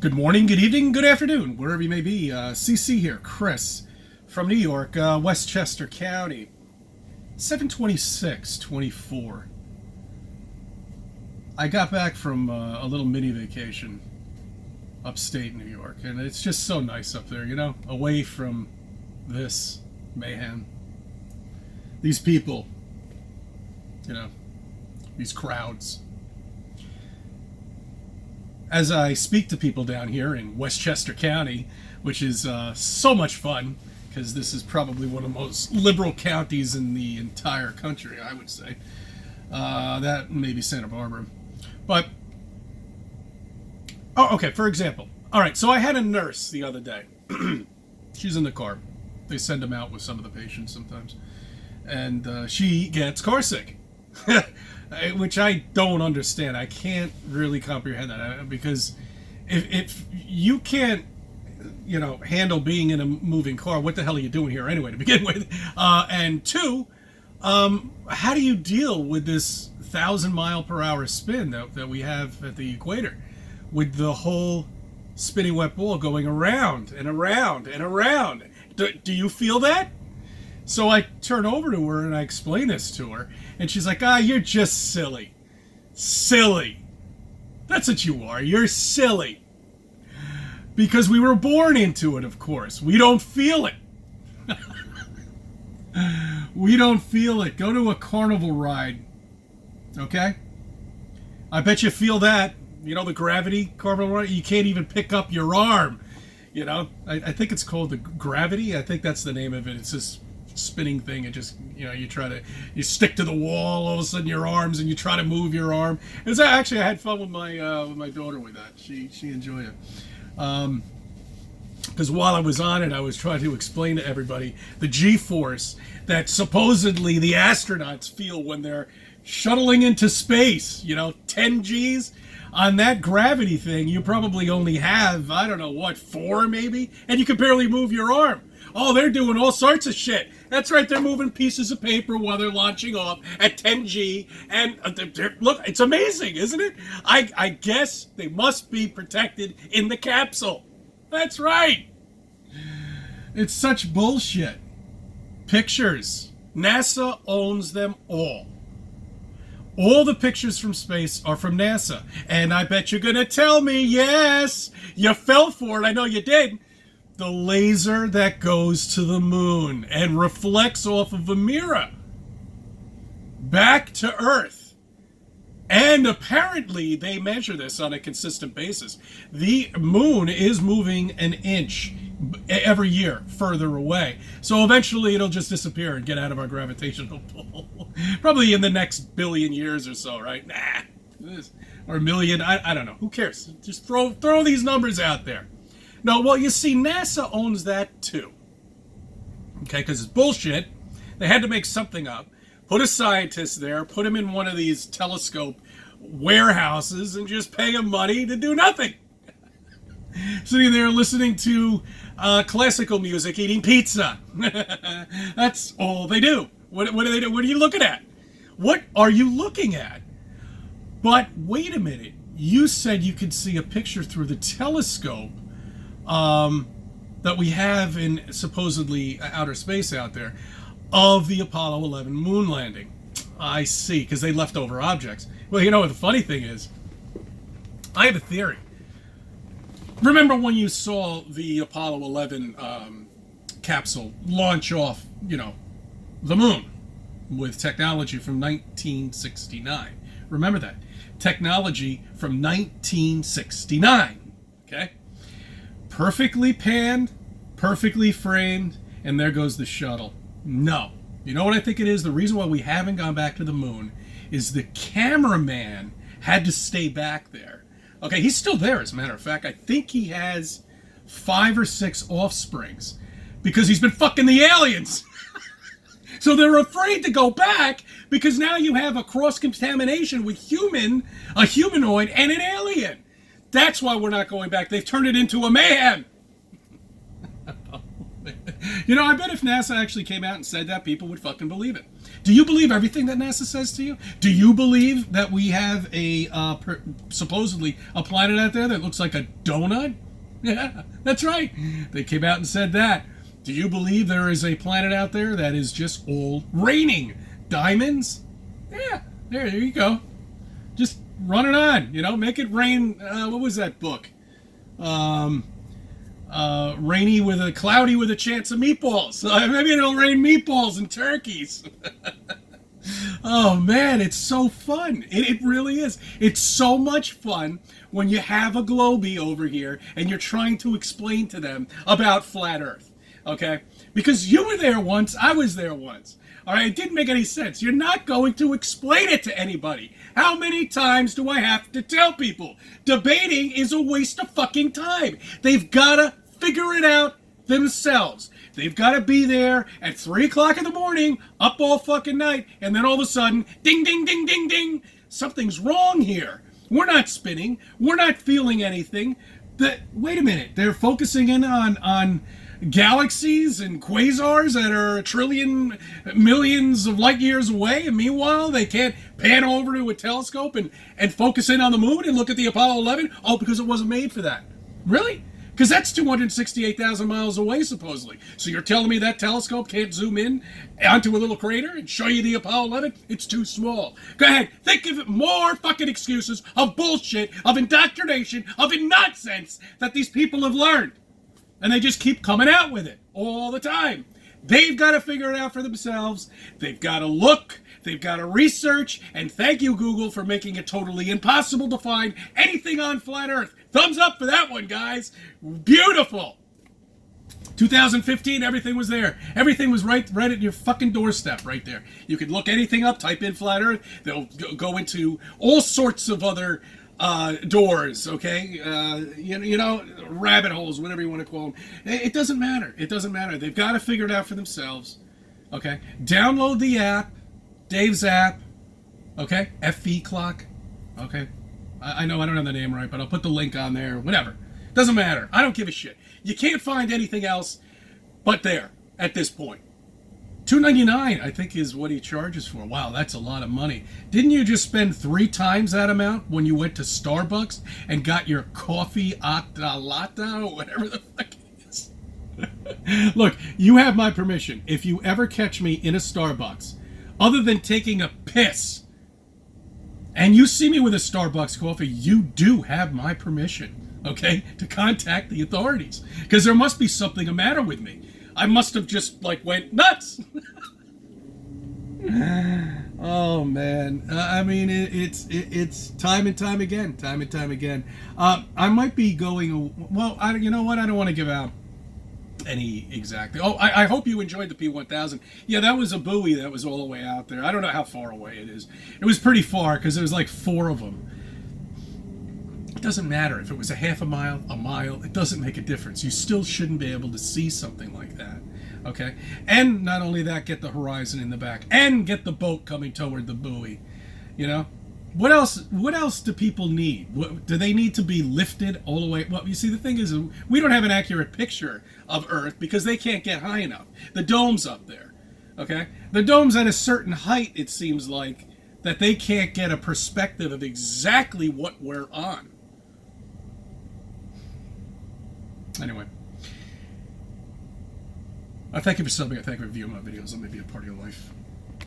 Good morning, good evening, good afternoon, wherever you may be. CC here, Chris from New York, Westchester County. 7/26/24. I got back from a little mini vacation upstate New York, and it's just so nice up there, you know, away from this mayhem. These people, you know, these crowds. As I speak to people down here in Westchester County, which is so much fun, because this is probably one of the most liberal counties in the entire country, I would say. That maybe Santa Barbara. But, okay, for example. All right, so I had a nurse the other day. She's in the car. They send them out with some of the patients sometimes. And she gets car sick. Which I don't understand. I can't really comprehend that, because if you can't, you know, handle being in a moving car, what the hell are you doing here anyway to begin with? And two, how do you deal with this 1,000-mile-per-hour spin that we have at the equator, with the whole spinning wet ball going around and around and around? Do you feel that? So I turn over to her and I explain this to her, and she's like, you're just silly. Silly. That's what you are. You're silly. Because we were born into it, of course. We don't feel it. We don't feel it. Go to a carnival ride. Okay? I bet you feel that. You know, the gravity carnival ride? You can't even pick up your arm. You know? I think it's called the gravity. I think that's the name of it. It's this spinning thing, and just, you know, you stick to the wall, all of a sudden your arms, and you try to move your arm. It's actually, I had fun with my daughter with that. She enjoyed it, because while I was on it, I was trying to explain to everybody the G-force that supposedly the astronauts feel when they're shuttling into space. You know, 10 G's on that gravity thing. You probably only have, I don't know what, 4 maybe, and you can barely move your arm. Oh, they're doing all sorts of shit. That's right, they're moving pieces of paper while they're launching off at 10G. And look, it's amazing, isn't it? I guess they must be protected in the capsule. That's right. It's such bullshit. Pictures. NASA owns them all. All the pictures from space are from NASA. And I bet you're going to tell me, yes, you fell for it. I know you did. The laser that goes to the moon and reflects off of a mirror back to Earth. And apparently they measure this on a consistent basis. The moon is moving an inch every year further away. So eventually it'll just disappear and get out of our gravitational pull. Probably in the next billion years or so, right? Or a million, I don't know. Who cares? Just throw these numbers out there. No, well, you see, NASA owns that too. Okay, because it's bullshit. They had to make something up, put a scientist there, put him in one of these telescope warehouses, and just pay him money to do nothing. Sitting there listening to classical music, eating pizza. That's all they do. What do they do? What are you looking at? What are you looking at? But wait a minute. You said you could see a picture through the telescope that we have in supposedly outer space out there of the Apollo 11 moon landing. I see, because they left over objects. Well, you know what the funny thing is? I have a theory. Remember when you saw the Apollo 11 capsule launch off, you know, the moon with technology from 1969? Remember that. Technology from 1969. Okay? Perfectly panned, perfectly framed, and there goes the shuttle. No. You know what I think it is? The reason why we haven't gone back to the moon is the cameraman had to stay back there. Okay, he's still there, as a matter of fact. I think he has 5 or 6 offsprings because he's been fucking the aliens. So they're afraid to go back because now you have a cross-contamination with a humanoid, and an alien. That's why we're not going back. They've turned it into a mayhem. You know, I bet if NASA actually came out and said that, people would fucking believe it. Do you believe everything that NASA says to you? Do you believe that we have a supposedly a planet out there that looks like a donut? Yeah, that's right. They came out and said that. Do you believe there is a planet out there that is just all raining diamonds? Yeah, there you go. Just run it on, make it rain. What was that book? Cloudy with a chance of meatballs. Maybe it'll rain meatballs and turkeys. Oh man, it's so fun. It really is. It's so much fun when you have a Globie over here and you're trying to explain to them about flat Earth. Okay? Because you were there once, I was there once. All right, it didn't make any sense. You're not going to explain it to anybody. How many times do I have to tell people? Debating is a waste of fucking time. They've got to figure it out themselves. They've got to be there at 3 o'clock in the morning, up all fucking night, and then all of a sudden, ding, ding, ding, ding, ding. Something's wrong here. We're not spinning. We're not feeling anything. Wait a minute. They're focusing in on galaxies and quasars that are a trillion millions of light years away, and meanwhile they can't pan over to a telescope and focus in on the moon and look at the Apollo 11. Oh, because it wasn't made for that. Really? Because that's 268,000 miles away, supposedly. So you're telling me that telescope can't zoom in onto a little crater and show you the Apollo 11? It's too small. Go ahead. Think of more fucking excuses of bullshit, of indoctrination, of nonsense that these people have learned. And they just keep coming out with it all the time. They've got to figure it out for themselves. They've got to look. They've got to research. And thank you, Google, for making it totally impossible to find anything on flat Earth. Thumbs up for that one, guys. Beautiful. 2015, everything was there. Everything was right at your fucking doorstep right there. You could look anything up, type in flat Earth. They'll go into all sorts of other doors, okay? Rabbit holes, whatever you want to call them. It doesn't matter. It doesn't matter. They've got to figure it out for themselves, okay? Download the app, Dave's app, okay? FV Clock, okay? I know I don't have the name right, but I'll put the link on there, whatever. Doesn't matter. I don't give a shit. You can't find anything else but there at this point. $2.99, I think, is what he charges for. Wow, that's a lot of money. Didn't you just spend 3 times that amount when you went to Starbucks and got your coffee latte or whatever the fuck it is? Look, you have my permission. If you ever catch me in a Starbucks, other than taking a piss, and you see me with a Starbucks coffee, you do have my permission, okay, to contact the authorities. Because there must be something the matter with me. I must have just, went nuts. Oh, man. I mean, it's time and time again. I might be going, well, you know what? I don't want to give out any exact. Oh, I hope you enjoyed the P1000. Yeah, that was a buoy that was all the way out there. I don't know how far away it is. It was pretty far because there was 4 of them. It doesn't matter if it was a half a mile, it doesn't make a difference. You still shouldn't be able to see something like that, okay? And not only that, get the horizon in the back and get the boat coming toward the buoy, What else do people need? Do they need to be lifted all the way? Well, you see, the thing is, we don't have an accurate picture of Earth because they can't get high enough. The dome's up there, okay? The dome's at a certain height, it seems like, that they can't get a perspective of exactly what we're on. Anyway, I thank you for subbing. I thank you for viewing my videos. Let me be a part of your life.